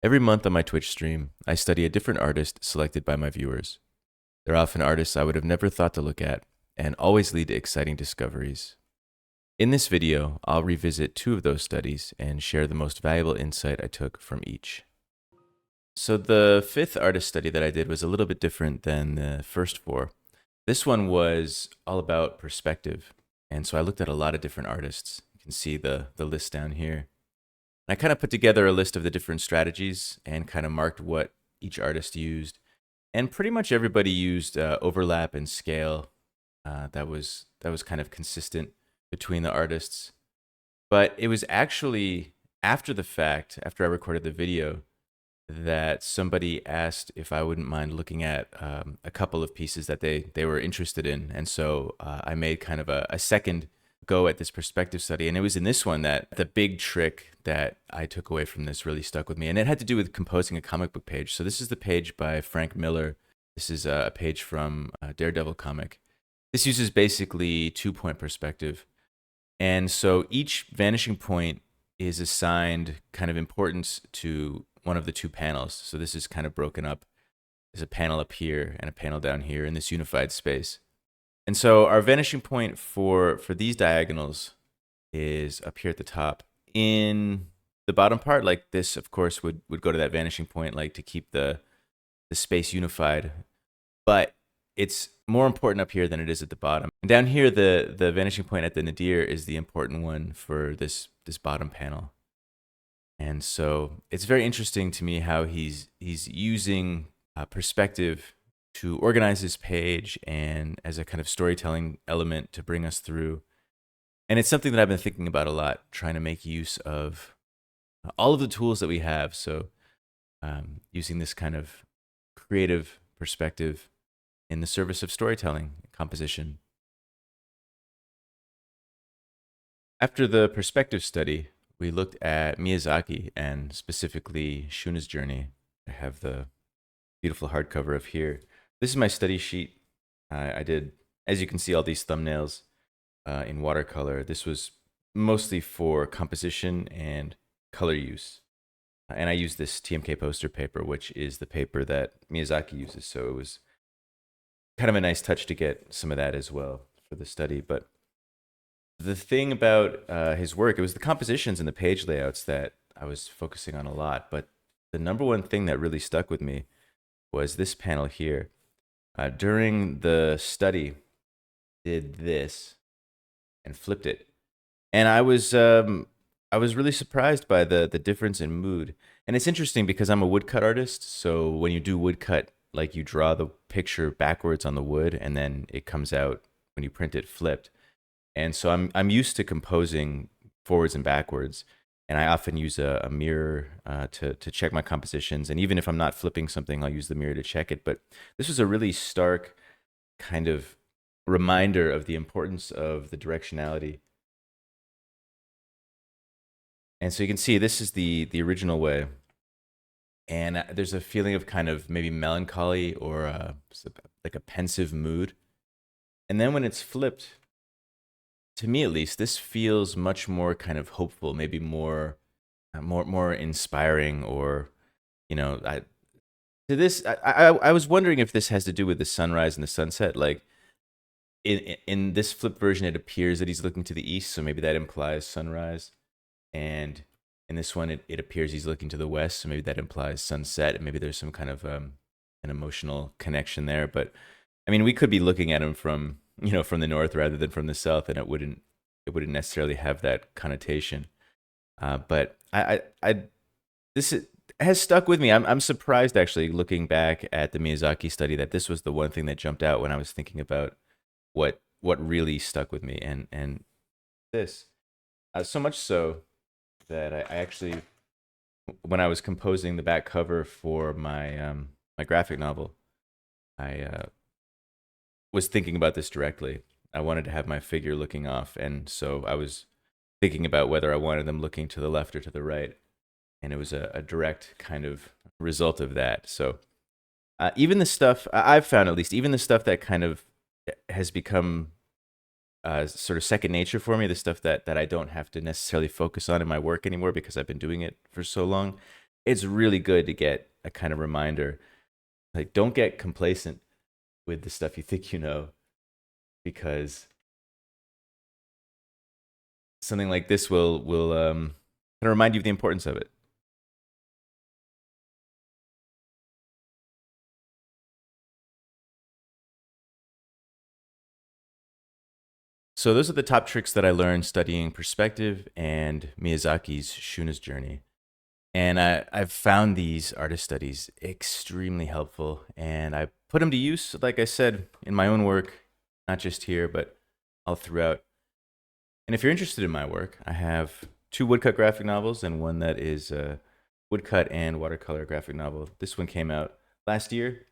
Every month on my Twitch stream, I study a different artist selected by my viewers. They're often artists I would have never thought to look at, and always lead to exciting discoveries. In this video, I'll revisit two of those studies and share the most valuable insight I took from each. So the fifth artist study that I did was a little bit different than the first four. This one was all about perspective, and so I looked at a lot of different artists. You can see the list down here. I kind of put together a list of the different strategies and kind of marked what each artist used. And pretty much everybody used overlap and scale. That was kind of consistent between the artists. But it was actually after the fact, after I recorded the video, that somebody asked if I wouldn't mind looking at a couple of pieces that they were interested in. And so I made kind of a second go at this perspective study. And it was in this one that the big trick that I took away from this really stuck with me. And it had to do with composing a comic book page. So this is the page by Frank Miller. This is a page from Daredevil comic. This uses basically 2-point perspective. And so each vanishing point is assigned kind of importance to one of the two panels. So this is kind of broken up. There's a panel up here and a panel down here in this unified space. And so our vanishing point for these diagonals is up here at the top. In the bottom part, like this, of course, would go to that vanishing point, like to keep the space unified. But it's more important up here than it is at the bottom. And down here, the vanishing point at the nadir is the important one for this bottom panel. And so it's very interesting to me how he's using perspective to organize his page and as a kind of storytelling element to bring us through. And it's something that I've been thinking about a lot, trying to make use of all of the tools that we have. So using this kind of creative perspective in the service of storytelling, composition. After the perspective study, we looked at Miyazaki and specifically Shuna's journey. I have the beautiful hardcover of here. This is my study sheet. I did, as you can see, all these thumbnails in watercolor. This was mostly for composition and color use. And I used this TMK poster paper, which is the paper that Miyazaki uses. So it was kind of a nice touch to get some of that as well for the study. But the thing about his work, it was the compositions and the page layouts that I was focusing on a lot. But the number one thing that really stuck with me was this panel here. During the study, did this and flipped it, and I was really surprised by the difference in mood. And it's interesting because I'm a woodcut artist, so when you do woodcut, like you draw the picture backwards on the wood, and then it comes out when you print it flipped. And so I'm used to composing forwards and backwards. And I often use a mirror to check my compositions. And even if I'm not flipping something, I'll use the mirror to check it. But this was a really stark kind of reminder of the importance of the directionality. And so you can see this is the original way. And there's a feeling of kind of maybe melancholy or like a pensive mood. And then when it's flipped, to me at least, this feels much more kind of hopeful, maybe more inspiring, or I was wondering if this has to do with the sunrise and the sunset. Like in this flip version, it appears that he's looking to the east, so maybe that implies sunrise, and in this one, it appears he's looking to the west, so maybe that implies sunset, and maybe there's some kind of an emotional connection there. But I mean, we could be looking at him from the north rather than from the south, and it wouldn't necessarily have that connotation. But this has stuck with me. I'm surprised actually, looking back at the Miyazaki study, that this was the one thing that jumped out when I was thinking about what really stuck with me, and this so much so that I actually, when I was composing the back cover for my my graphic novel, I was thinking about this directly. I wanted to have my figure looking off, and so I was thinking about whether I wanted them looking to the left or to the right, and it was a direct kind of result of that. So even the stuff I've found, at least, even the stuff that kind of has become sort of second nature for me, the stuff that I don't have to necessarily focus on in my work anymore because I've been doing it for so long, it's really good to get a kind of reminder. Like, don't get complacent with the stuff you think you know, because something like this will kind of remind you of the importance of it. So those are the top tricks that I learned studying perspective and Miyazaki's Shuna's Journey. And I've found these artist studies extremely helpful, and I put them to use, like I said, in my own work, not just here, but all throughout. And if you're interested in my work, I have two woodcut graphic novels and one that is a woodcut and watercolor graphic novel. This one came out last year.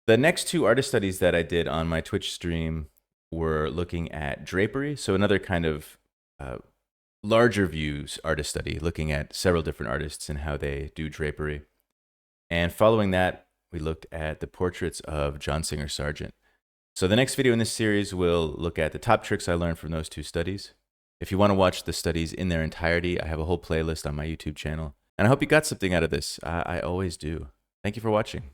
The next two artist studies that I did on my Twitch stream were looking at drapery, so another kind of uh, larger views artist study, looking at several different artists and how they do drapery. And following that, we looked at the portraits of John Singer Sargent. So the next video in this series will look at the top tricks I learned from those two studies. If you want to watch the studies in their entirety, I have a whole playlist on my YouTube channel. And I hope you got something out of this. I always do. Thank you for watching.